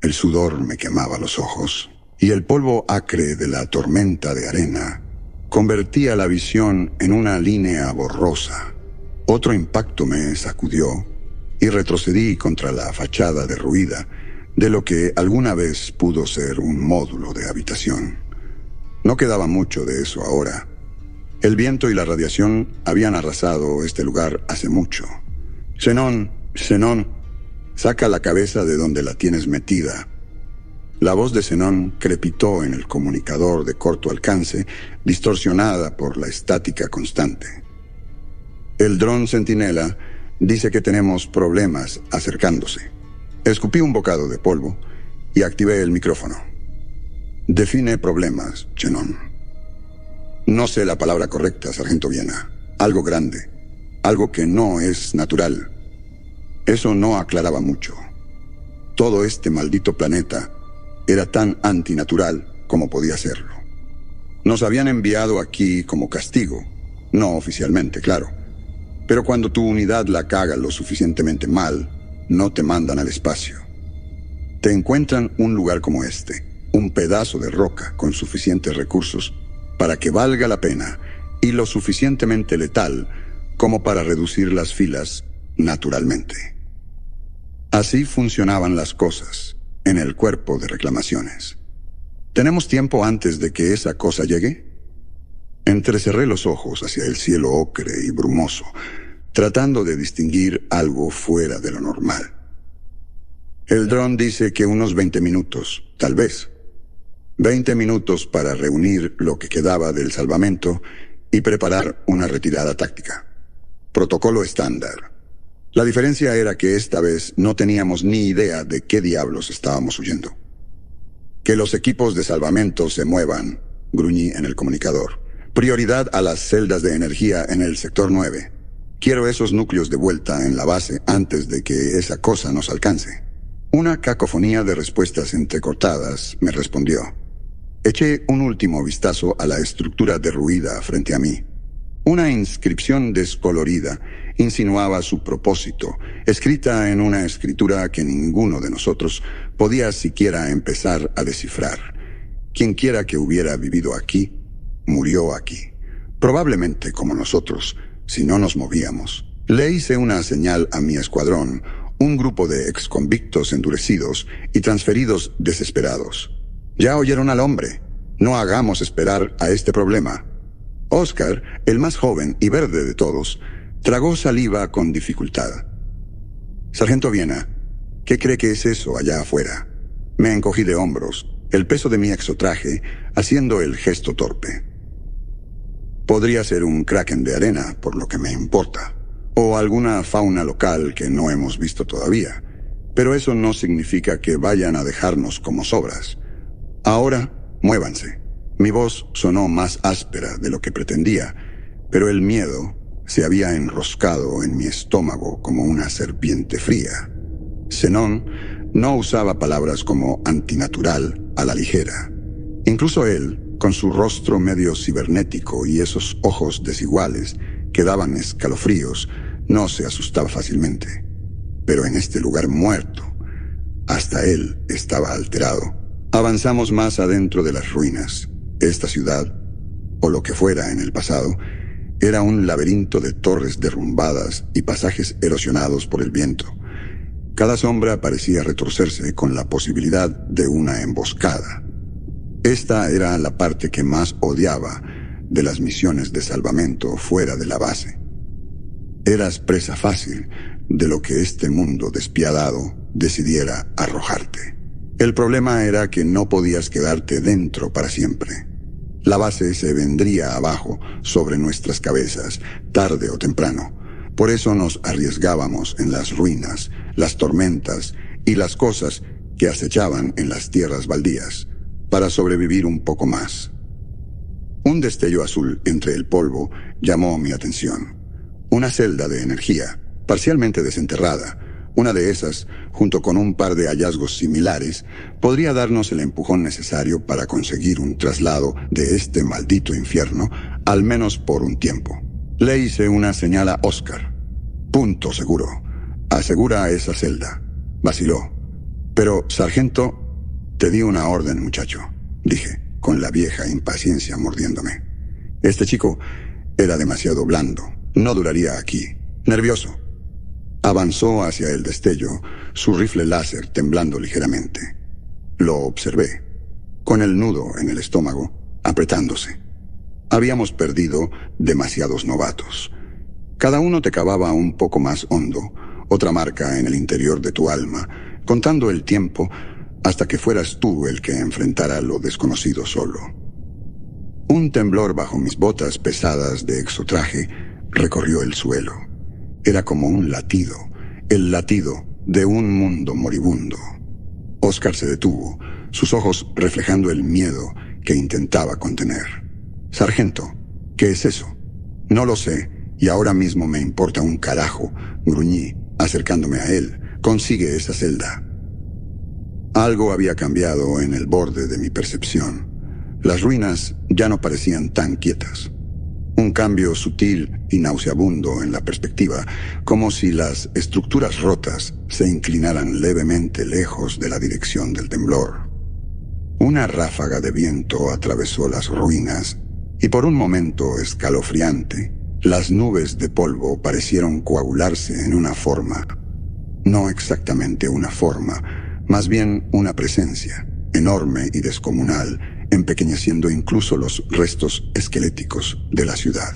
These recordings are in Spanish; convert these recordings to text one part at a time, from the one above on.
El sudor me quemaba los ojos, y el polvo acre de la tormenta de arena convertía la visión en una línea borrosa. Otro impacto me sacudió y retrocedí contra la fachada derruida de lo que alguna vez pudo ser un módulo de habitación. No quedaba mucho de eso ahora. El viento y la radiación habían arrasado este lugar hace mucho. Zenón, saca la cabeza de donde la tienes metida. La voz de Zenón crepitó en el comunicador de corto alcance, distorsionada por la estática constante. El dron centinela dice que tenemos problemas acercándose. Escupí un bocado de polvo y activé el micrófono. Define problemas, Zenón. No sé la palabra correcta, Sargento Viena. Algo grande. Algo que no es natural. Eso no aclaraba mucho. Todo este maldito planeta era tan antinatural como podía serlo. Nos habían enviado aquí como castigo. No oficialmente, claro. Pero cuando tu unidad la caga lo suficientemente mal, no te mandan al espacio. Te encuentran un lugar como este, un pedazo de roca con suficientes recursos para que valga la pena y lo suficientemente letal como para reducir las filas naturalmente. Así funcionaban las cosas en el cuerpo de reclamaciones. ¿Tenemos tiempo antes de que esa cosa llegue? Entrecerré los ojos hacia el cielo ocre y brumoso, tratando de distinguir algo fuera de lo normal. El dron dice que unos 20 minutos, tal vez. 20 minutos para reunir lo que quedaba del salvamento y preparar una retirada táctica. Protocolo estándar. La diferencia era que esta vez no teníamos ni idea de qué diablos estábamos huyendo. Que los equipos de salvamento se muevan, gruñí en el comunicador. Prioridad a las celdas de energía en el sector 9. Quiero esos núcleos de vuelta en la base antes de que esa cosa nos alcance. Una cacofonía de respuestas entrecortadas me respondió. Eché un último vistazo a la estructura derruida frente a mí. Una inscripción descolorida insinuaba su propósito, escrita en una escritura que ninguno de nosotros podía siquiera empezar a descifrar. Quienquiera que hubiera vivido aquí, murió aquí. Probablemente como nosotros, si no nos movíamos. Le hice una señal a mi escuadrón, un grupo de exconvictos endurecidos y transferidos desesperados. Ya oyeron al hombre. No hagamos esperar a este problema. Oscar, el más joven y verde de todos, tragó saliva con dificultad. Sargento Viena, ¿qué cree que es eso allá afuera? Me encogí de hombros, el peso de mi exotraje haciendo el gesto torpe. Podría ser un kraken de arena, por lo que me importa, o alguna fauna local que no hemos visto todavía, pero eso no significa que vayan a dejarnos como sobras. Ahora, muévanse. Mi voz sonó más áspera de lo que pretendía, pero el miedo se había enroscado en mi estómago como una serpiente fría. Zenón no usaba palabras como antinatural a la ligera. Incluso él, con su rostro medio cibernético y esos ojos desiguales que daban escalofríos, no se asustaba fácilmente. Pero en este lugar muerto, hasta él estaba alterado. Avanzamos más adentro de las ruinas. Esta ciudad, o lo que fuera en el pasado, era un laberinto de torres derrumbadas y pasajes erosionados por el viento. Cada sombra parecía retorcerse con la posibilidad de una emboscada. Esta era la parte que más odiaba de las misiones de salvamento fuera de la base. Eras presa fácil de lo que este mundo despiadado decidiera arrojarte. El problema era que no podías quedarte dentro para siempre. La base se vendría abajo sobre nuestras cabezas, tarde o temprano. Por eso nos arriesgábamos en las ruinas, las tormentas y las cosas que acechaban en las tierras baldías, para sobrevivir un poco más. Un destello azul entre el polvo llamó mi atención. Una celda de energía, parcialmente desenterrada, Una de esas, junto con un par de hallazgos similares, podría darnos el empujón necesario para conseguir un traslado de este maldito infierno, al menos por un tiempo. Le hice una señal a Oscar. Punto seguro. Asegura esa celda. Vaciló. Pero, sargento, te di una orden, muchacho, dije, con la vieja impaciencia mordiéndome. Este chico era demasiado blando. No duraría aquí. Nervioso. Avanzó hacia el destello, su rifle láser temblando ligeramente. Lo observé, con el nudo en el estómago, apretándose. Habíamos perdido demasiados novatos. Cada uno te cavaba un poco más hondo, otra marca en el interior de tu alma, contando el tiempo hasta que fueras tú el que enfrentara lo desconocido solo. Un temblor bajo mis botas pesadas de exotraje recorrió el suelo. Era como un latido, el latido de un mundo moribundo. Oscar se detuvo, sus ojos reflejando el miedo que intentaba contener. Sargento, ¿qué es eso? No lo sé, y ahora mismo me importa un carajo, gruñí, acercándome a él. Consigue esa celda. Algo había cambiado en el borde de mi percepción. Las ruinas ya no parecían tan quietas. Un cambio sutil y nauseabundo en la perspectiva, como si las estructuras rotas se inclinaran levemente lejos de la dirección del temblor. Una ráfaga de viento atravesó las ruinas y por un momento escalofriante, las nubes de polvo parecieron coagularse en una forma. No exactamente una forma, más bien una presencia, enorme y descomunal, empequeñeciendo incluso los restos esqueléticos de la ciudad.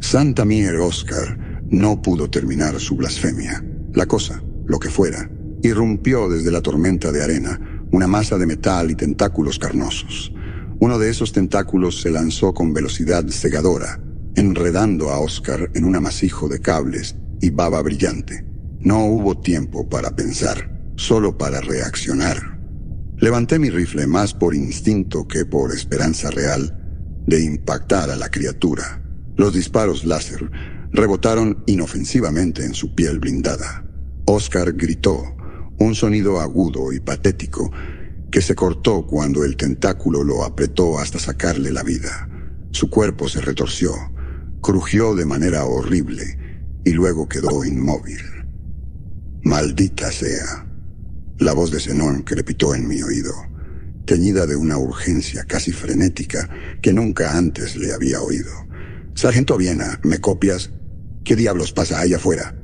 Santa Mier Oscar no pudo terminar su blasfemia. La cosa, lo que fuera, irrumpió desde la tormenta de arena, una masa de metal y tentáculos carnosos. Uno de esos tentáculos se lanzó con velocidad cegadora, enredando a Oscar en un amasijo de cables y baba brillante. No hubo tiempo para pensar, solo para reaccionar. Levanté mi rifle más por instinto que por esperanza real de impactar a la criatura. Los disparos láser rebotaron inofensivamente en su piel blindada. Oscar gritó, un sonido agudo y patético que se cortó cuando el tentáculo lo apretó hasta sacarle la vida. Su cuerpo se retorció, crujió de manera horrible y luego quedó inmóvil. Maldita sea. La voz de Zenón crepitó en mi oído, teñida de una urgencia casi frenética que nunca antes le había oído. Sargento Viena, ¿me copias? ¿Qué diablos pasa allá afuera?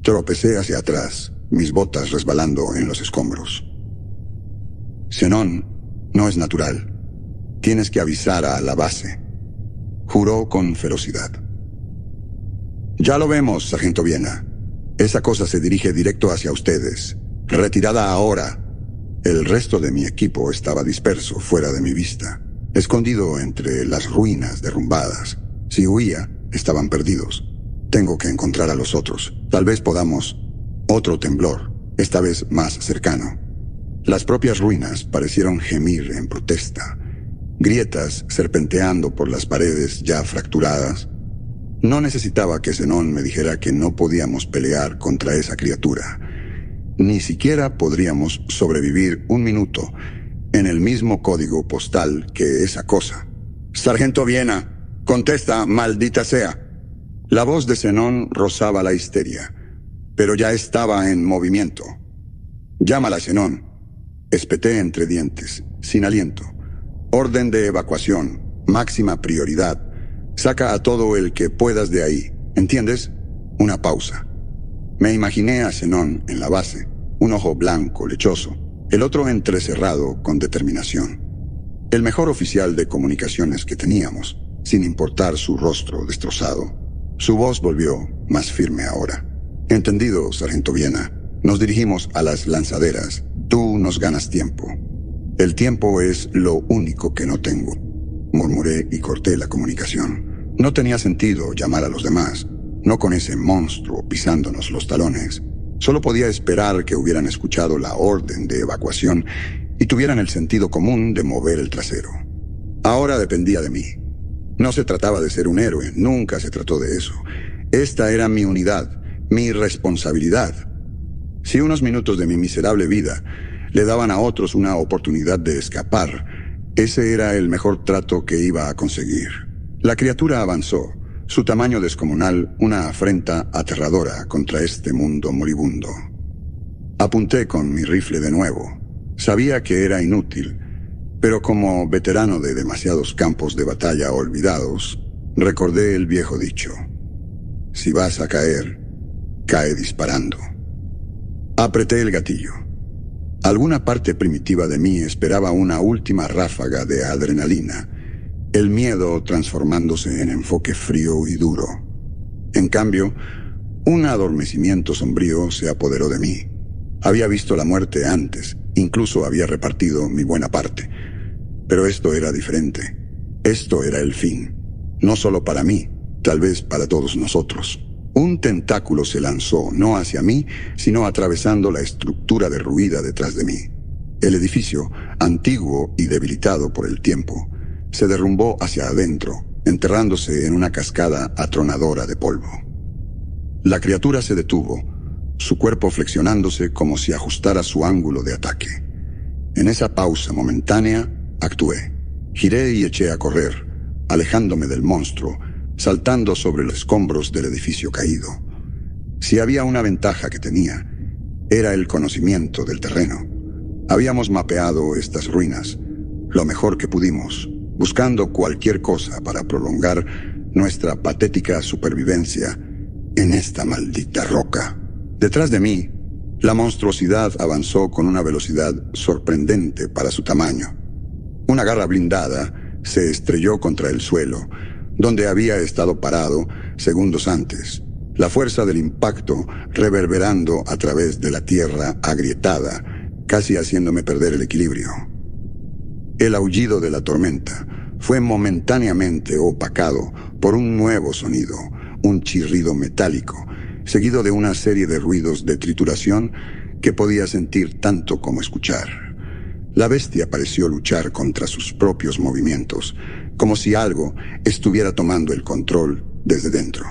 Tropecé hacia atrás, mis botas resbalando en los escombros. Zenón, no es natural. Tienes que avisar a la base. Juró con ferocidad. Ya lo vemos, Sargento Viena. Esa cosa se dirige directo hacia ustedes. Retirada ahora. El resto de mi equipo estaba disperso fuera de mi vista, escondido entre las ruinas derrumbadas. Si huía, estaban perdidos. Tengo que encontrar a los otros. Tal vez podamos. Otro temblor, esta vez más cercano. Las propias ruinas parecieron gemir en protesta. Grietas serpenteando por las paredes ya fracturadas. No necesitaba que Zenón me dijera que no podíamos pelear contra esa criatura. Ni siquiera podríamos sobrevivir un minuto en el mismo código postal que esa cosa. Sargento Viena, contesta, maldita sea. La voz de Zenón rozaba la histeria, pero ya estaba en movimiento. Llámala, Zenón. Espeté entre dientes, sin aliento. Orden de evacuación, máxima prioridad. Saca a todo el que puedas de ahí, ¿entiendes? Una pausa. Me imaginé a Zenón en la base, un ojo blanco, lechoso, el otro entrecerrado con determinación. El mejor oficial de comunicaciones que teníamos, sin importar su rostro destrozado. Su voz volvió más firme ahora. Entendido, Sargento Viena. Nos dirigimos a las lanzaderas. Tú nos ganas tiempo. El tiempo es lo único que no tengo, murmuré y corté la comunicación. No tenía sentido llamar a los demás. No con ese monstruo pisándonos los talones. Solo podía esperar que hubieran escuchado la orden de evacuación y tuvieran el sentido común de mover el trasero. Ahora dependía de mí. No se trataba de ser un héroe, nunca se trató de eso. Esta era mi unidad, mi responsabilidad. Si unos minutos de mi miserable vida le daban a otros una oportunidad de escapar, ese era el mejor trato que iba a conseguir. La criatura avanzó, su tamaño descomunal una afrenta aterradora contra este mundo moribundo. Apunté con mi rifle de nuevo. Sabía que era inútil, pero como veterano de demasiados campos de batalla olvidados, recordé el viejo dicho: si vas a caer, cae disparando. Apreté el gatillo. Alguna parte primitiva de mí esperaba una última ráfaga de adrenalina, el miedo transformándose en enfoque frío y duro. En cambio, un adormecimiento sombrío se apoderó de mí. Había visto la muerte antes, incluso había repartido mi buena parte. Pero esto era diferente. Esto era el fin. No solo para mí, tal vez para todos nosotros. Un tentáculo se lanzó, no hacia mí, sino atravesando la estructura derruida detrás de mí. El edificio, antiguo y debilitado por el tiempo, se derrumbó hacia adentro, enterrándose en una cascada atronadora de polvo. La criatura se detuvo, su cuerpo flexionándose como si ajustara su ángulo de ataque. En esa pausa momentánea, actué. Giré y eché a correr, alejándome del monstruo, saltando sobre los escombros del edificio caído. Si había una ventaja que tenía, era el conocimiento del terreno. Habíamos mapeado estas ruinas, lo mejor que pudimos, buscando cualquier cosa para prolongar nuestra patética supervivencia en esta maldita roca. Detrás de mí, la monstruosidad avanzó con una velocidad sorprendente para su tamaño. Una garra blindada se estrelló contra el suelo, donde había estado parado segundos antes, la fuerza del impacto reverberando a través de la tierra agrietada, casi haciéndome perder el equilibrio. El aullido de la tormenta fue momentáneamente opacado por un nuevo sonido, un chirrido metálico, seguido de una serie de ruidos de trituración que podía sentir tanto como escuchar. La bestia pareció luchar contra sus propios movimientos, como si algo estuviera tomando el control desde dentro.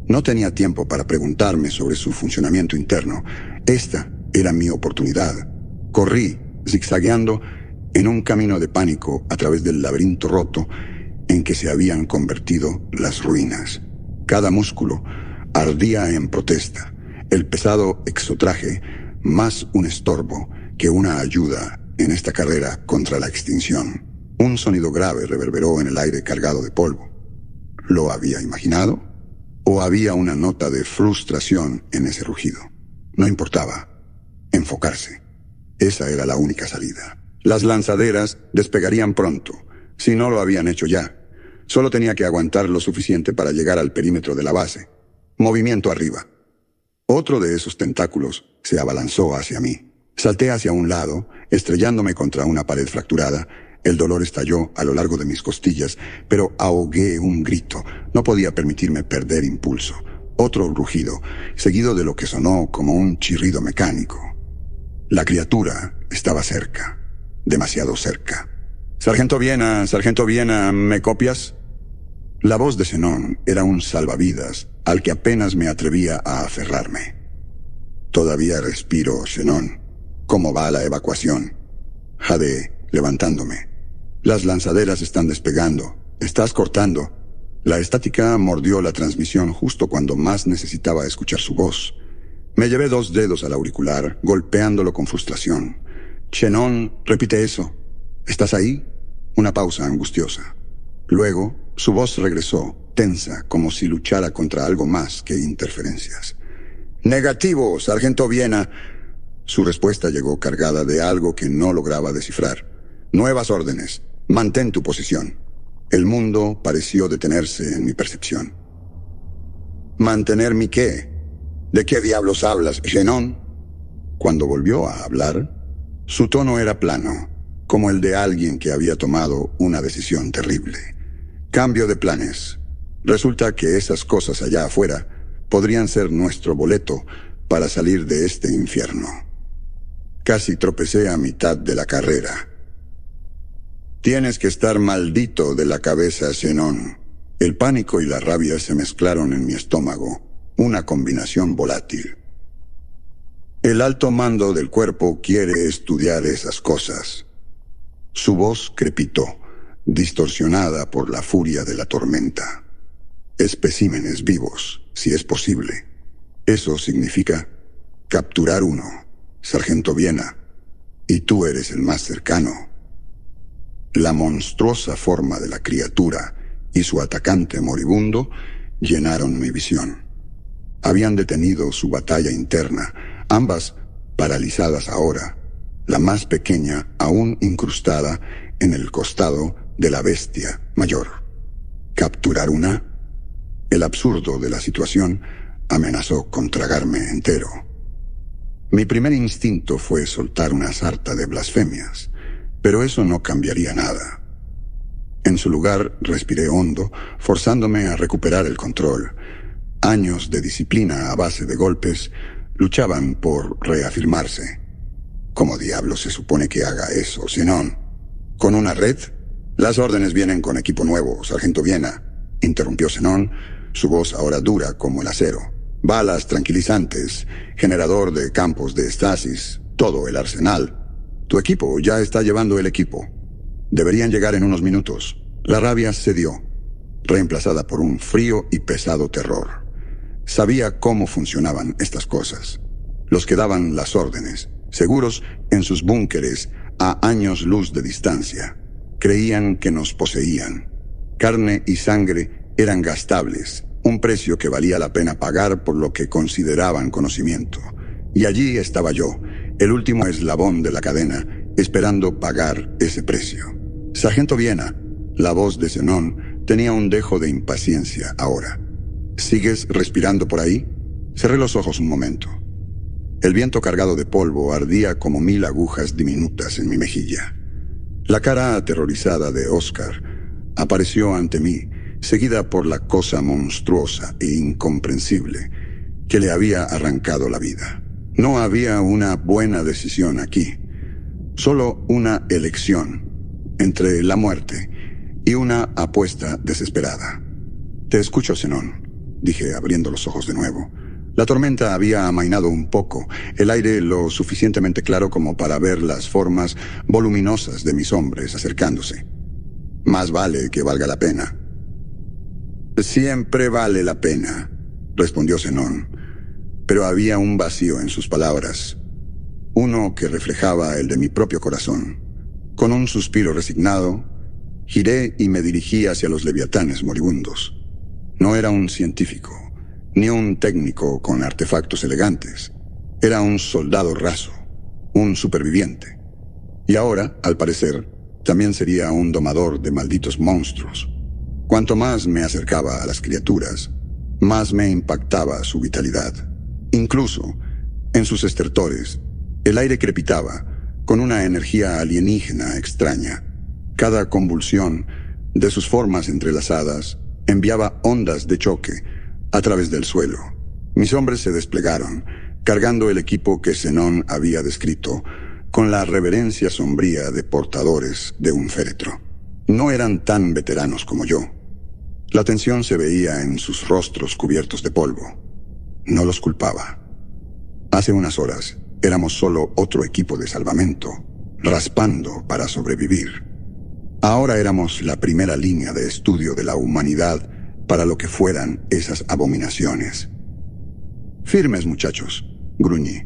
No tenía tiempo para preguntarme sobre su funcionamiento interno. Esta era mi oportunidad. Corrí, zigzagueando, en un camino de pánico a través del laberinto roto en que se habían convertido las ruinas. Cada músculo ardía en protesta, el pesado exotraje más un estorbo que una ayuda en esta carrera contra la extinción. Un sonido grave reverberó en el aire cargado de polvo. ¿Lo había imaginado? ¿O había una nota de frustración en ese rugido? No importaba. Enfocarse. Esa era la única salida. Las lanzaderas despegarían pronto, si no lo habían hecho ya. Solo tenía que aguantar lo suficiente para llegar al perímetro de la base. Movimiento arriba. Otro de esos tentáculos se abalanzó hacia mí. Salté hacia un lado, estrellándome contra una pared fracturada. El dolor estalló a lo largo de mis costillas, pero ahogué un grito. No podía permitirme perder impulso. Otro rugido, seguido de lo que sonó como un chirrido mecánico. La criatura estaba cerca, demasiado cerca. Sargento Viena, ¿me copias? La voz de Zenón era un salvavidas al que apenas me atrevía a aferrarme. Todavía respiro, Zenón. ¿Cómo va la evacuación? Jadeé, levantándome. Las lanzaderas están despegando. Estás cortando. La estática mordió la transmisión justo cuando más necesitaba escuchar su voz. Me llevé 2 dedos al auricular, golpeándolo con frustración. Zenón, repite eso. ¿Estás ahí? Una pausa angustiosa. Luego, su voz regresó, tensa, como si luchara contra algo más que interferencias. Negativo, Sargento Viena. Su respuesta llegó cargada de algo que no lograba descifrar. Nuevas órdenes. Mantén tu posición. El mundo pareció detenerse en mi percepción. ¿Mantener mi qué? ¿De qué diablos hablas, Zenón? Cuando volvió a hablar, su tono era plano, como el de alguien que había tomado una decisión terrible. Cambio de planes. Resulta que esas cosas allá afuera podrían ser nuestro boleto para salir de este infierno. Casi tropecé a mitad de la carrera. Tienes que estar maldito de la cabeza, Zenón. El pánico y la rabia se mezclaron en mi estómago, una combinación volátil. El alto mando del cuerpo quiere estudiar esas cosas. Su voz crepitó, distorsionada por la furia de la tormenta. Especímenes vivos, si es posible. Eso significa capturar uno, Sargento Viena, y tú eres el más cercano. La monstruosa forma de la criatura y su atacante moribundo llenaron mi visión. Habían detenido su batalla interna, ambas paralizadas ahora, la más pequeña aún incrustada en el costado de la bestia mayor. ¿Capturar una? El absurdo de la situación amenazó con tragarme entero. Mi primer instinto fue soltar una sarta de blasfemias, pero eso no cambiaría nada. En su lugar, respiré hondo, forzándome a recuperar el control. Años de disciplina a base de golpes luchaban por reafirmarse. ¿Cómo diablos se supone que haga eso, Zenón? ¿Con una red? Las órdenes vienen con equipo nuevo, Sargento Viena, interrumpió Zenón, su voz ahora dura como el acero. Balas tranquilizantes, generador de campos de estasis, todo el arsenal. Tu equipo ya está llevando el equipo. Deberían llegar en unos minutos. La rabia cedió, reemplazada por un frío y pesado terror. Sabía cómo funcionaban estas cosas. Los que daban las órdenes, seguros en sus búnkeres a años luz de distancia, creían que nos poseían. Carne y sangre eran gastables, un precio que valía la pena pagar por lo que consideraban conocimiento. Y allí estaba yo, el último eslabón de la cadena, esperando pagar ese precio. Sargento Viena, la voz de Zenón, tenía un dejo de impaciencia ahora. ¿Sigues respirando por ahí? Cerré los ojos un momento. El viento cargado de polvo ardía como 1000 agujas diminutas en mi mejilla. La cara aterrorizada de Oscar apareció ante mí, seguida por la cosa monstruosa e incomprensible que le había arrancado la vida. No había una buena decisión aquí, solo una elección entre la muerte y una apuesta desesperada. Te escucho, Zenón, dije abriendo los ojos de nuevo. La tormenta había amainado un poco, el aire lo suficientemente claro como para ver las formas voluminosas de mis hombres acercándose. Más vale que valga la pena. Siempre vale la pena, respondió Zenón, pero había un vacío en sus palabras, uno que reflejaba el de mi propio corazón. Con un suspiro resignado, giré y me dirigí hacia los leviatanes moribundos. No era un científico, ni un técnico con artefactos elegantes. Era un soldado raso, un superviviente. Y ahora, al parecer, también sería un domador de malditos monstruos. Cuanto más me acercaba a las criaturas, más me impactaba su vitalidad. Incluso, en sus estertores, el aire crepitaba con una energía alienígena extraña. Cada convulsión de sus formas entrelazadas enviaba ondas de choque a través del suelo. Mis hombres se desplegaron, cargando el equipo que Zenón había descrito, con la reverencia sombría de portadores de un féretro. No eran tan veteranos como yo. La tensión se veía en sus rostros cubiertos de polvo. No los culpaba. Hace unas horas éramos solo otro equipo de salvamento, raspando para sobrevivir. Ahora éramos la primera línea de estudio de la humanidad para lo que fueran esas abominaciones. Firmes, muchachos, gruñí,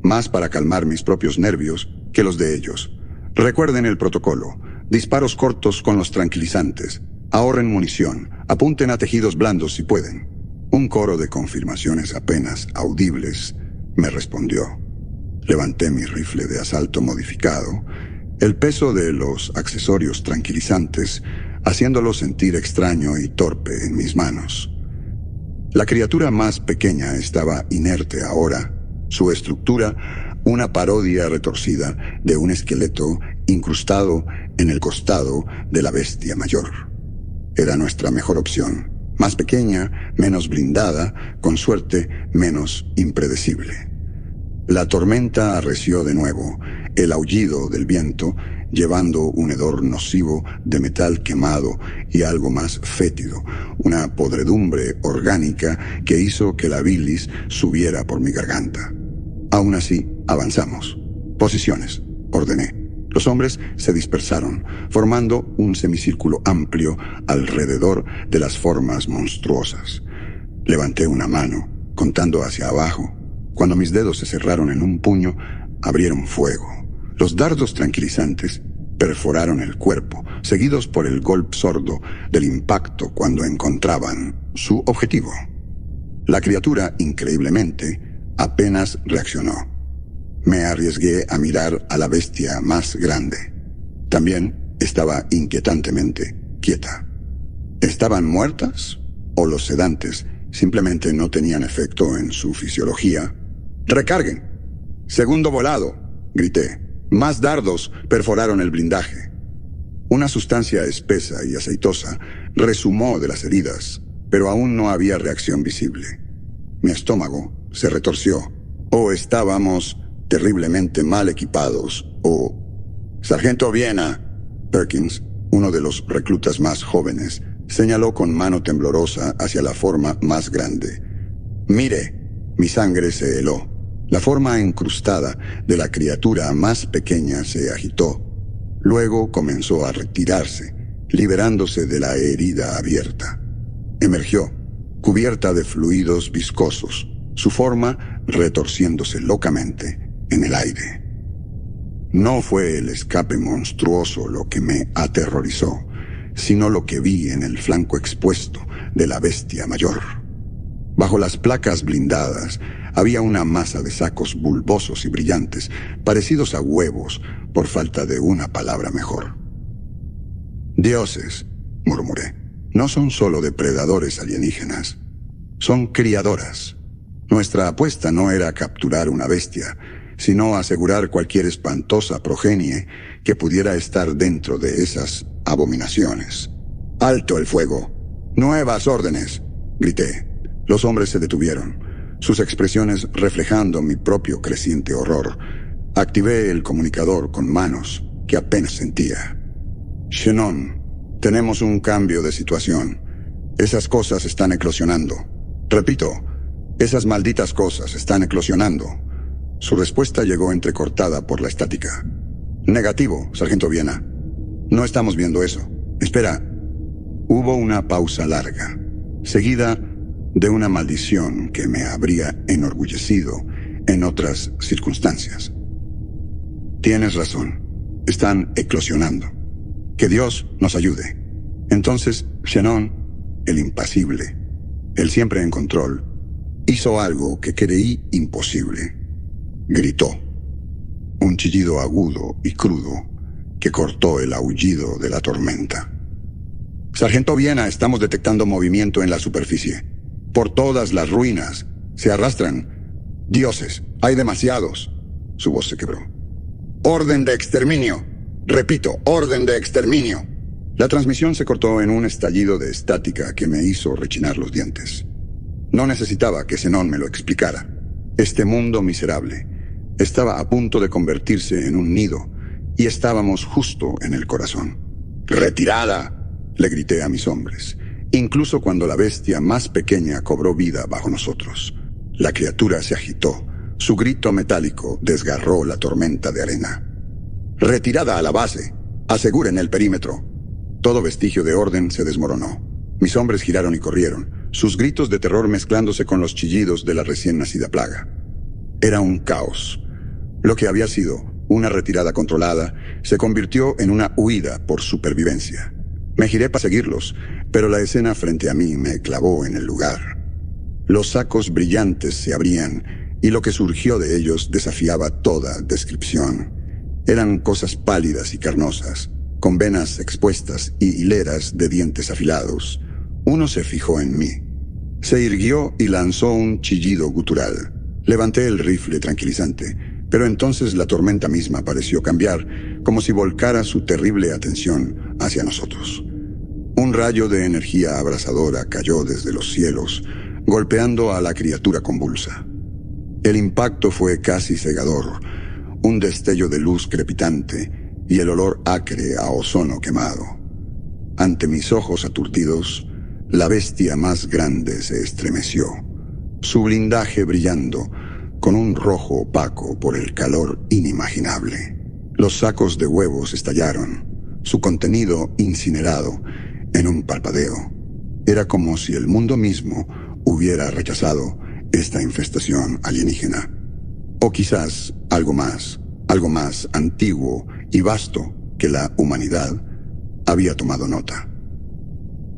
más para calmar mis propios nervios que los de ellos. Recuerden el protocolo: disparos cortos con los tranquilizantes, ahorren munición, apunten a tejidos blandos si pueden. Un coro de confirmaciones apenas audibles me respondió. Levanté mi rifle de asalto modificado, el peso de los accesorios tranquilizantes haciéndolo sentir extraño y torpe en mis manos. La criatura más pequeña estaba inerte ahora, su estructura una parodia retorcida de un esqueleto incrustado en el costado de la bestia mayor. Era nuestra mejor opción, más pequeña, menos blindada, con suerte menos impredecible. La tormenta arreció de nuevo, el aullido del viento llevando un hedor nocivo de metal quemado y algo más fétido, una podredumbre orgánica que hizo que la bilis subiera por mi garganta. Aún así, avanzamos. Posiciones, ordené. Los hombres se dispersaron, formando un semicírculo amplio alrededor de las formas monstruosas. Levanté una mano, contando hacia abajo. Cuando mis dedos se cerraron en un puño, abrieron fuego. Los dardos tranquilizantes perforaron el cuerpo, seguidos por el golpe sordo del impacto cuando encontraban su objetivo. La criatura, increíblemente, apenas reaccionó. Me arriesgué a mirar a la bestia más grande. También estaba inquietantemente quieta. ¿Estaban muertas? ¿O los sedantes simplemente no tenían efecto en su fisiología? ¡Recarguen! ¡Segundo volado!, grité. Más dardos perforaron el blindaje. Una sustancia espesa y aceitosa resumó de las heridas, pero aún no había reacción visible. Mi estómago se retorció. O estábamos terriblemente mal equipados, o... Sargento Viena. Perkins, uno de los reclutas más jóvenes, señaló con mano temblorosa hacia la forma más grande. «Mire». Mi sangre se heló. La forma encrustada de la criatura más pequeña se agitó. Luego comenzó a retirarse, liberándose de la herida abierta. Emergió, cubierta de fluidos viscosos, su forma retorciéndose locamente en el aire. No fue el escape monstruoso lo que me aterrorizó, sino lo que vi en el flanco expuesto de la bestia mayor. Bajo las placas blindadas había una masa de sacos bulbosos y brillantes, parecidos a huevos, por falta de una palabra mejor. «Dioses», murmuré, «no son solo depredadores alienígenas, son criadoras. Nuestra apuesta no era capturar una bestia, sino asegurar cualquier espantosa progenie que pudiera estar dentro de esas abominaciones». «¡Alto el fuego! ¡Nuevas órdenes!», grité. Los hombres se detuvieron, sus expresiones reflejando mi propio creciente horror. Activé el comunicador con manos que apenas sentía. «Shannon, tenemos un cambio de situación. Esas cosas están eclosionando. Repito, esas malditas cosas están eclosionando». Su respuesta llegó entrecortada por la estática. «Negativo, Sargento Viena. No estamos viendo eso. Espera». Hubo una pausa larga, seguida de una maldición que me habría enorgullecido en otras circunstancias. «Tienes razón. Están eclosionando. Que Dios nos ayude». Entonces, Shannon, el impasible, el siempre en control, hizo algo que creí imposible. Gritó. Un chillido agudo y crudo que cortó el aullido de la tormenta. «Sargento Viena, estamos detectando movimiento en la superficie. Por todas las ruinas. Se arrastran. Dioses, hay demasiados». Su voz se quebró. «¡Orden de exterminio! Repito, orden de exterminio». La transmisión se cortó en un estallido de estática que me hizo rechinar los dientes. No necesitaba que Zenón me lo explicara. Este mundo miserable estaba a punto de convertirse en un nido, y estábamos justo en el corazón. «¡Retirada!», le grité a mis hombres, incluso cuando la bestia más pequeña cobró vida bajo nosotros. La criatura se agitó. Su grito metálico desgarró la tormenta de arena. «¡Retirada a la base! ¡Aseguren el perímetro!». Todo vestigio de orden se desmoronó. Mis hombres giraron y corrieron, sus gritos de terror mezclándose con los chillidos de la recién nacida plaga. Era un caos. Lo que había sido una retirada controlada se convirtió en una huida por supervivencia. Me giré para seguirlos, pero la escena frente a mí me clavó en el lugar. Los sacos brillantes se abrían, y lo que surgió de ellos desafiaba toda descripción. Eran cosas pálidas y carnosas, con venas expuestas y hileras de dientes afilados. Uno se fijó en mí. Se irguió y lanzó un chillido gutural. Levanté el rifle tranquilizante, pero entonces la tormenta misma pareció cambiar, como si volcara su terrible atención hacia nosotros. Un rayo de energía abrasadora cayó desde los cielos, golpeando a la criatura convulsa. El impacto fue casi cegador, un destello de luz crepitante y el olor acre a ozono quemado. Ante mis ojos aturdidos, la bestia más grande se estremeció, su blindaje brillando con un rojo opaco por el calor inimaginable. Los sacos de huevos estallaron, su contenido incinerado en un parpadeo. Era como si el mundo mismo hubiera rechazado esta infestación alienígena. O quizás algo más antiguo y vasto que la humanidad había tomado nota.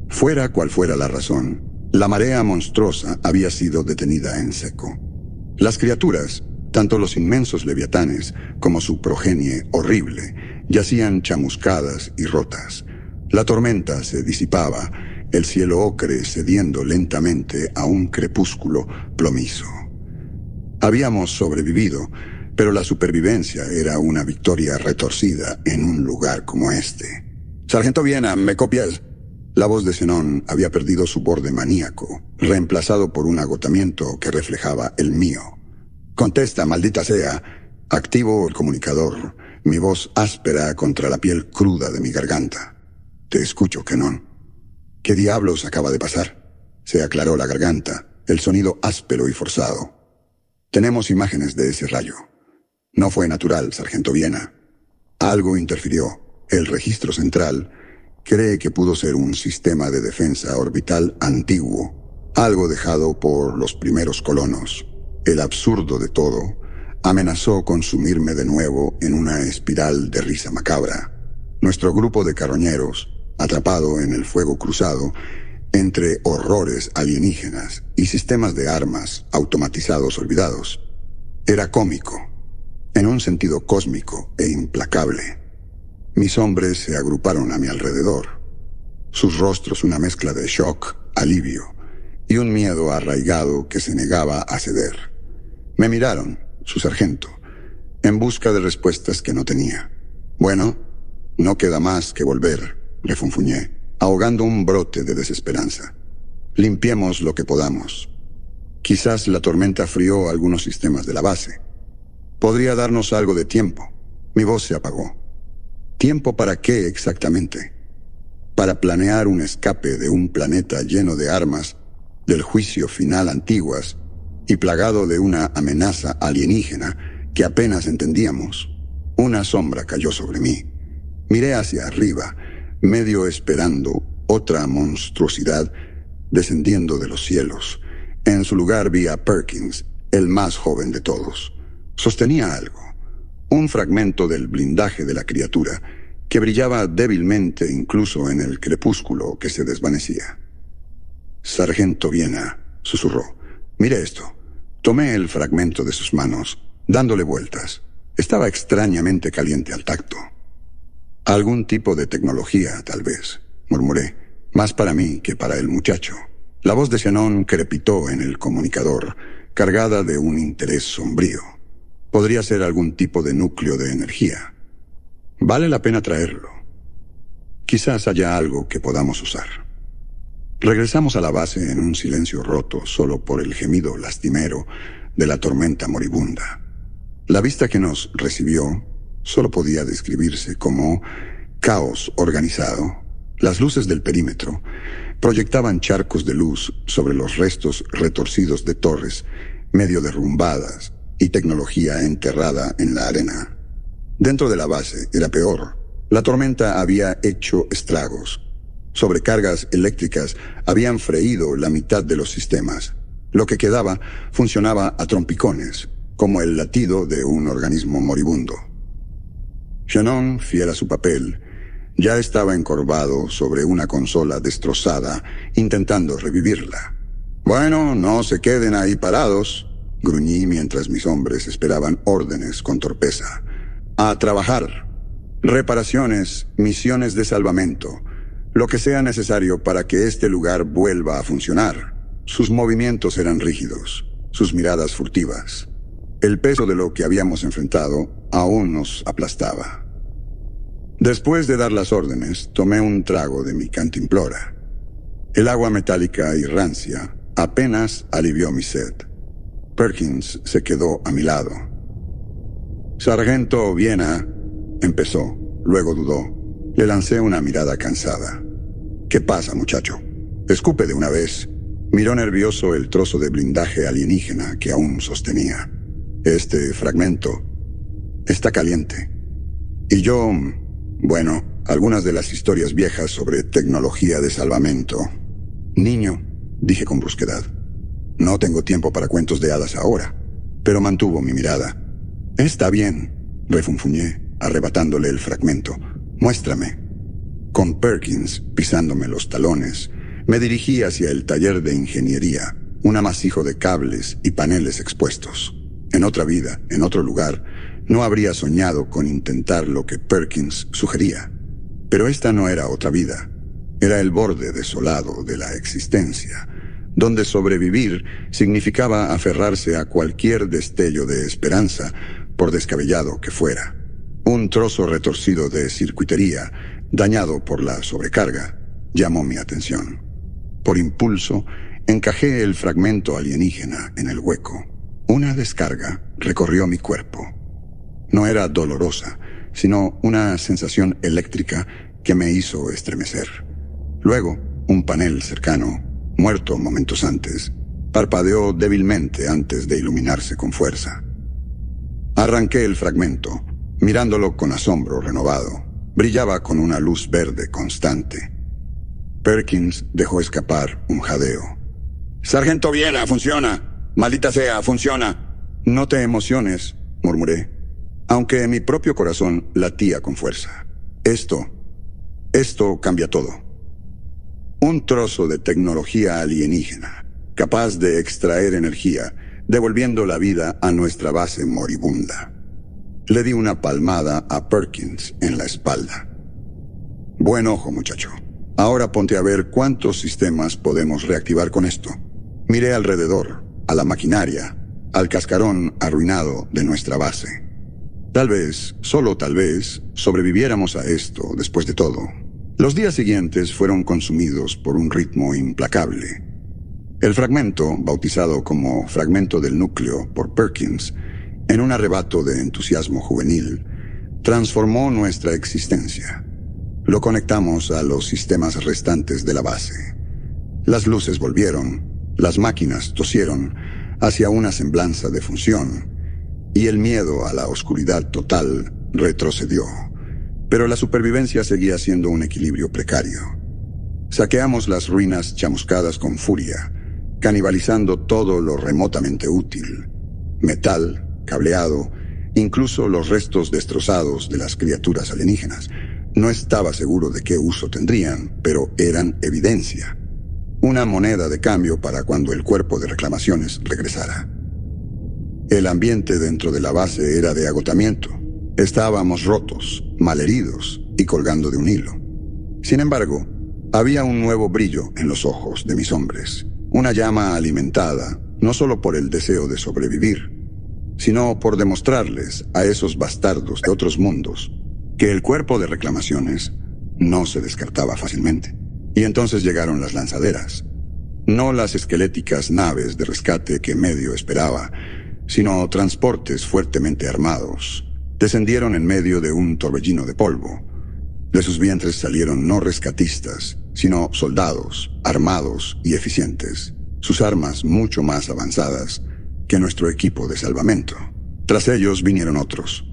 Fuera cual fuera la razón, la marea monstruosa había sido detenida en seco. Las criaturas, tanto los inmensos leviatanes como su progenie horrible, yacían chamuscadas y rotas. La tormenta se disipaba, el cielo ocre cediendo lentamente a un crepúsculo plomizo. Habíamos sobrevivido, pero la supervivencia era una victoria retorcida en un lugar como este. «Sargento Viena, ¿me copias?» La voz de Zenón había perdido su borde maníaco, reemplazado por un agotamiento que reflejaba el mío. «Contesta, maldita sea». Activo el comunicador, mi voz áspera contra la piel cruda de mi garganta. «Te escucho, Kenon». «¿Qué diablos acaba de pasar?» Se aclaró la garganta, el sonido áspero y forzado. «Tenemos imágenes de ese rayo. No fue natural, Sargento Viena. Algo interfirió. El registro central cree que pudo ser un sistema de defensa orbital antiguo, algo dejado por los primeros colonos. El absurdo de todo amenazó con sumirme de nuevo en una espiral de risa macabra. Nuestro grupo de carroñeros, atrapado en el fuego cruzado, entre horrores alienígenas y sistemas de armas automatizados olvidados, era cómico, en un sentido cósmico e implacable. Mis hombres se agruparon a mi alrededor, sus rostros una mezcla de shock, alivio y un miedo arraigado que se negaba a ceder. Me miraron, su sargento, en busca de respuestas que no tenía. «Bueno, no queda más que volver», refunfuñé, ahogando un brote de desesperanza. «Limpiemos lo que podamos. Quizás la tormenta frió algunos sistemas de la base. Podría darnos algo de tiempo». Mi voz se apagó. ¿Tiempo para qué exactamente? Para planear un escape de un planeta lleno de armas, del juicio final antiguas y plagado de una amenaza alienígena que apenas entendíamos. Una sombra cayó sobre mí. Miré hacia arriba, medio esperando otra monstruosidad descendiendo de los cielos. En su lugar vi a Perkins, el más joven de todos. Sostenía algo, un fragmento del blindaje de la criatura que brillaba débilmente incluso en el crepúsculo que se desvanecía. «Sargento Viena», susurró, «mire esto». Tomé el fragmento de sus manos, dándole vueltas. Estaba extrañamente caliente al tacto. «Algún tipo de tecnología, tal vez», murmuré, más para mí que para el muchacho. La voz de Zenón crepitó en el comunicador, cargada de un interés sombrío. Podría ser algún tipo de núcleo de energía. Vale la pena traerlo. Quizás haya algo que podamos usar. Regresamos a la base en un silencio roto solo por el gemido lastimero de la tormenta moribunda. La vista que nos recibió solo podía describirse como caos organizado. Las luces del perímetro proyectaban charcos de luz sobre los restos retorcidos de torres medio derrumbadas y tecnología enterrada en la arena. Dentro de la base era peor. La tormenta había hecho estragos. Sobrecargas eléctricas habían freído la mitad de los sistemas. Lo que quedaba funcionaba a trompicones, como el latido de un organismo moribundo. Shannon, fiel a su papel, ya estaba encorvado sobre una consola destrozada, intentando revivirla. «Bueno, no se queden ahí parados», gruñí mientras mis hombres esperaban órdenes con torpeza. «A trabajar. Reparaciones, misiones de salvamento, lo que sea necesario para que este lugar vuelva a funcionar». Sus movimientos eran rígidos, sus miradas furtivas. El peso de lo que habíamos enfrentado aún nos aplastaba. Después de dar las órdenes, tomé un trago de mi cantimplora. El agua metálica y rancia apenas alivió mi sed. Perkins se quedó a mi lado. «Sargento Viena», empezó, luego dudó. Le lancé una mirada cansada. «¿Qué pasa, muchacho? Escupe de una vez». Miró nervioso el trozo de blindaje alienígena que aún sostenía. Este fragmento está caliente. Y yo, bueno, algunas de las historias viejas sobre tecnología de salvamento. Niño, dije con brusquedad. No tengo tiempo para cuentos de hadas ahora. Pero mantuvo mi mirada. Está bien, refunfuñé, arrebatándole el fragmento. Muéstrame. Con Perkins pisándome los talones, me dirigí hacia el taller de ingeniería, un amasijo de cables y paneles expuestos. En otra vida, en otro lugar, no habría soñado con intentar lo que Perkins sugería. Pero esta no era otra vida. Era el borde desolado de la existencia, donde sobrevivir significaba aferrarse a cualquier destello de esperanza, por descabellado que fuera. Un trozo retorcido de circuitería, dañado por la sobrecarga, llamó mi atención. Por impulso, encajé el fragmento alienígena en el hueco. Una descarga recorrió mi cuerpo. No era dolorosa, sino una sensación eléctrica que me hizo estremecer. Luego, un panel cercano, muerto momentos antes, parpadeó débilmente antes de iluminarse con fuerza. Arranqué el fragmento, mirándolo con asombro renovado. Brillaba con una luz verde constante. Perkins dejó escapar un jadeo. «Sargento Viena, funciona. Maldita sea, funciona». «No te emociones», murmuré, aunque mi propio corazón latía con fuerza. Esto cambia todo. Un trozo de tecnología alienígena, capaz de extraer energía, devolviendo la vida a nuestra base moribunda. Le di una palmada a Perkins en la espalda. «Buen ojo, muchacho. Ahora ponte a ver cuántos sistemas podemos reactivar con esto». Miré alrededor, a la maquinaria, al cascarón arruinado de nuestra base. Tal vez, solo tal vez, sobreviviéramos a esto después de todo. Los días siguientes fueron consumidos por un ritmo implacable. El fragmento, bautizado como fragmento del núcleo por Perkins, en un arrebato de entusiasmo juvenil, transformó nuestra existencia. Lo conectamos a los sistemas restantes de la base. Las luces volvieron, las máquinas tosieron hacia una semblanza de función, y el miedo a la oscuridad total retrocedió. Pero la supervivencia seguía siendo un equilibrio precario. Saqueamos las ruinas chamuscadas con furia, canibalizando todo lo remotamente útil. Metal, cableado, incluso los restos destrozados de las criaturas alienígenas. No estaba seguro de qué uso tendrían, pero eran evidencia. Una moneda de cambio para cuando el cuerpo de reclamaciones regresara. El ambiente dentro de la base era de agotamiento. Estábamos rotos, malheridos y colgando de un hilo. Sin embargo, había un nuevo brillo en los ojos de mis hombres. Una llama alimentada, no solo por el deseo de sobrevivir, sino por demostrarles a esos bastardos de otros mundos que el cuerpo de reclamaciones no se descartaba fácilmente. Y entonces llegaron las lanzaderas. No las esqueléticas naves de rescate que medio esperaba, sino transportes fuertemente armados. Descendieron en medio de un torbellino de polvo. De sus vientres salieron no rescatistas, sino soldados, armados y eficientes. Sus armas mucho más avanzadas que nuestro equipo de salvamento. Tras ellos vinieron otros.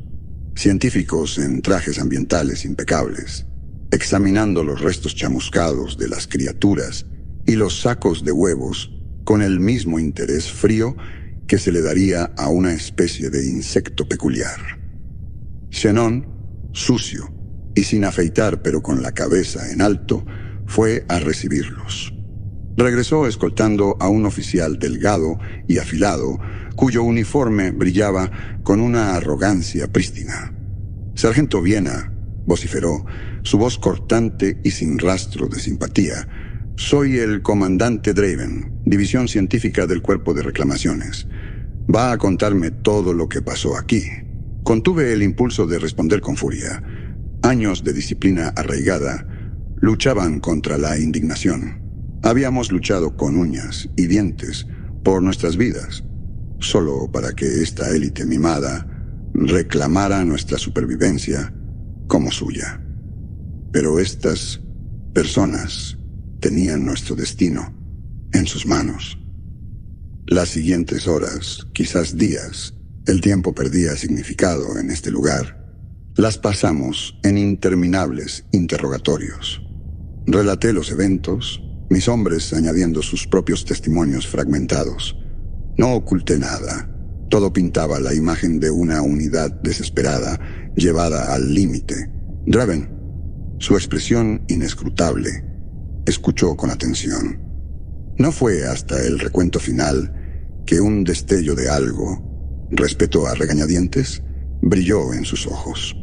Científicos en trajes ambientales impecables, examinando los restos chamuscados de las criaturas y los sacos de huevos con el mismo interés frío que se le daría a una especie de insecto peculiar. Xenón, sucio y sin afeitar pero con la cabeza en alto, fue a recibirlos. Regresó escoltando a un oficial delgado y afilado, cuyo uniforme brillaba con una arrogancia prístina. «Sargento Viena», vociferó, su voz cortante y sin rastro de simpatía, «soy el comandante Draven, División Científica del Cuerpo de Reclamaciones. Va a contarme todo lo que pasó aquí». Contuve el impulso de responder con furia. Años de disciplina arraigada luchaban contra la indignación. Habíamos luchado con uñas y dientes por nuestras vidas, solo para que esta élite mimada reclamara nuestra supervivencia como suya. Pero estas personas tenían nuestro destino en sus manos. Las siguientes horas, quizás días, El tiempo perdía significado en este lugar. Las pasamos en interminables interrogatorios. Relaté los eventos, mis hombres añadiendo sus propios testimonios fragmentados. No oculté nada. Todo pintaba la imagen de una unidad desesperada, llevada al límite. Draven, su expresión inescrutable, escuchó con atención. No fue hasta el recuento final que un destello de algo, respeto a regañadientes, brilló en sus ojos.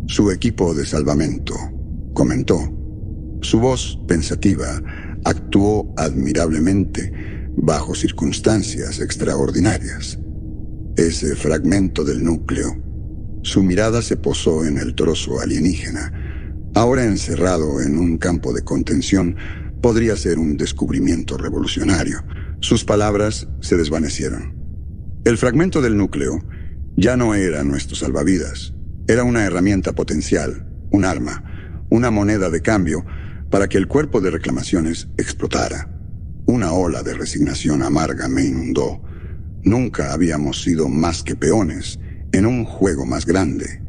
Su equipo de salvamento, comentó. Su voz pensativa actuó admirablemente bajo circunstancias extraordinarias. Ese fragmento del núcleo. Su mirada se posó en el trozo alienígena. Ahora encerrado en un campo de contención, podría ser un descubrimiento revolucionario. Sus palabras se desvanecieron. El fragmento del núcleo ya no era nuestro salvavidas. Era una herramienta potencial, un arma, una moneda de cambio para que el cuerpo de reclamaciones explotara. Una ola de resignación amarga me inundó. Nunca habíamos sido más que peones en un juego más grande.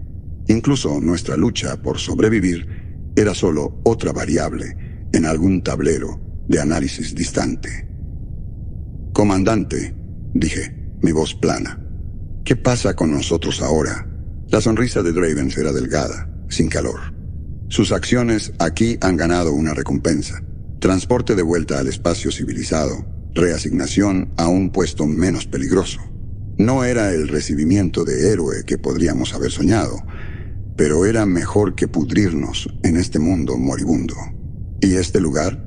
Incluso nuestra lucha por sobrevivir era solo otra variable en algún tablero de análisis distante. «Comandante», dije, mi voz plana, «¿qué pasa con nosotros ahora?» La sonrisa de Draven era delgada, sin calor. Sus acciones aquí han ganado una recompensa. Transporte de vuelta al espacio civilizado, reasignación a un puesto menos peligroso. No era el recibimiento de héroe que podríamos haber soñado, pero era mejor que pudrirnos en este mundo moribundo. ¿Y este lugar?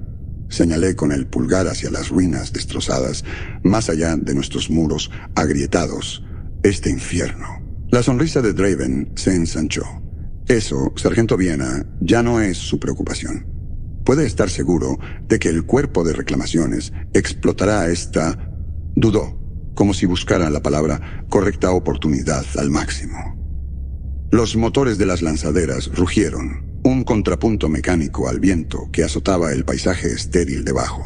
Señalé con el pulgar hacia las ruinas destrozadas, más allá de nuestros muros agrietados. Este infierno. La sonrisa de Draven se ensanchó. Eso, Sargento Viena, ya no es su preocupación. Puede estar seguro de que el cuerpo de reclamaciones explotará esta... Dudó, como si buscara la palabra correcta oportunidad al máximo. Los motores de las lanzaderas rugieron, un contrapunto mecánico al viento que azotaba el paisaje estéril debajo.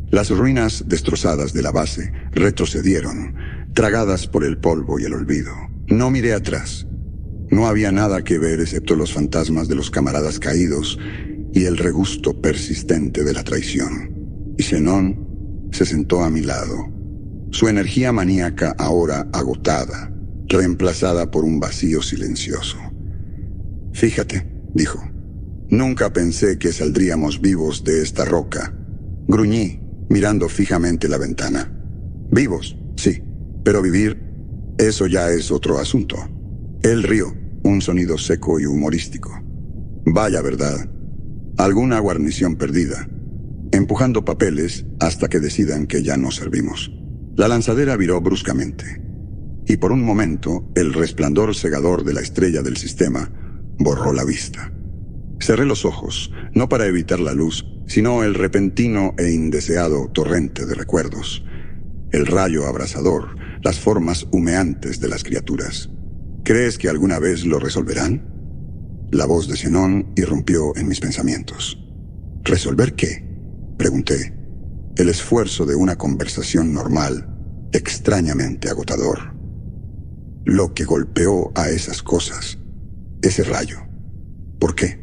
Las ruinas destrozadas de la base retrocedieron, tragadas por el polvo y el olvido. No miré atrás. No había nada que ver excepto los fantasmas de los camaradas caídos y el regusto persistente de la traición. Y Zenón se sentó a mi lado. Su energía maníaca ahora agotada, reemplazada por un vacío silencioso. «Fíjate», dijo, «nunca pensé que saldríamos vivos de esta roca». Gruñí, mirando fijamente la ventana. «Vivos, sí, pero vivir, eso ya es otro asunto». Él rió, un sonido seco y humorístico. «Vaya verdad. Alguna guarnición perdida, empujando papeles hasta que decidan que ya no servimos». La lanzadera viró bruscamente, y por un momento el resplandor cegador de la estrella del sistema borró la vista. Cerré los ojos, no para evitar la luz, sino el repentino e indeseado torrente de recuerdos, el rayo abrasador, las formas humeantes de las criaturas. «¿Crees que alguna vez lo resolverán?» La voz de Zenón irrumpió en mis pensamientos. «¿Resolver qué?», pregunté. El esfuerzo de una conversación normal, extrañamente agotador. Lo que golpeó a esas cosas, ese rayo. ¿Por qué?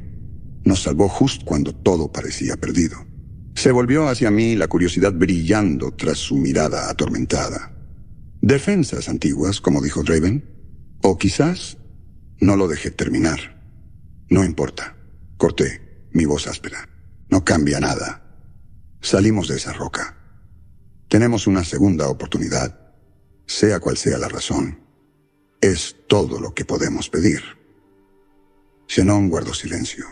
Nos salvó justo cuando todo parecía perdido. Se volvió hacia mí, la curiosidad brillando tras su mirada atormentada. «Defensas antiguas», como dijo Draven. O quizás no lo dejé terminar. «No importa», corté, mi voz áspera. «No cambia nada. Salimos de esa roca. Tenemos una segunda oportunidad, sea cual sea la razón. Es todo lo que podemos pedir». Zenón guardó silencio,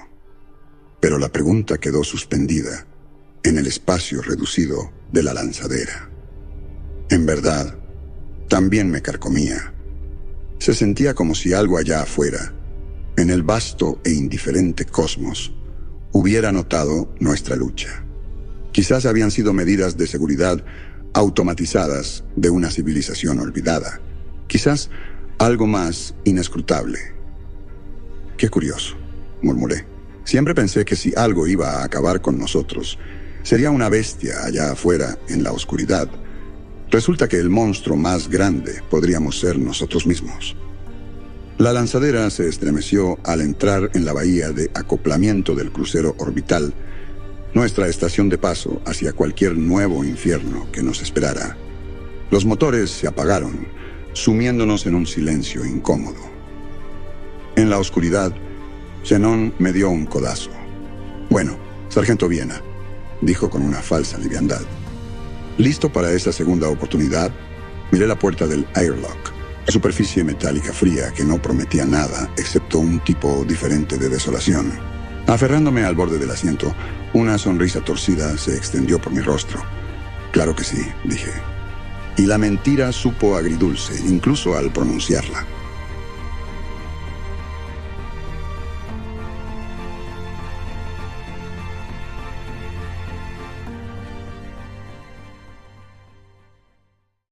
pero la pregunta quedó suspendida en el espacio reducido de la lanzadera. En verdad, también me carcomía. Se sentía como si algo allá afuera, en el vasto e indiferente cosmos, hubiera notado nuestra lucha. Quizás habían sido medidas de seguridad automatizadas de una civilización olvidada. Quizás algo más inescrutable. «Qué curioso», murmuré. «Siempre pensé que si algo iba a acabar con nosotros, sería una bestia allá afuera en la oscuridad. Resulta que el monstruo más grande podríamos ser nosotros mismos. La lanzadera se estremeció al entrar en la bahía de acoplamiento del crucero orbital, nuestra estación de paso hacia cualquier nuevo infierno que nos esperara. Los motores se apagaron, sumiéndonos en un silencio incómodo. En la oscuridad, Zenón me dio un codazo. «Bueno, Sargento Viena», dijo con una falsa liviandad. Listo para esa segunda oportunidad, miré la puerta del airlock, superficie metálica fría que no prometía nada excepto un tipo diferente de desolación. Aferrándome al borde del asiento, una sonrisa torcida se extendió por mi rostro. «Claro que sí», dije. Y la mentira supo agridulce, incluso al pronunciarla.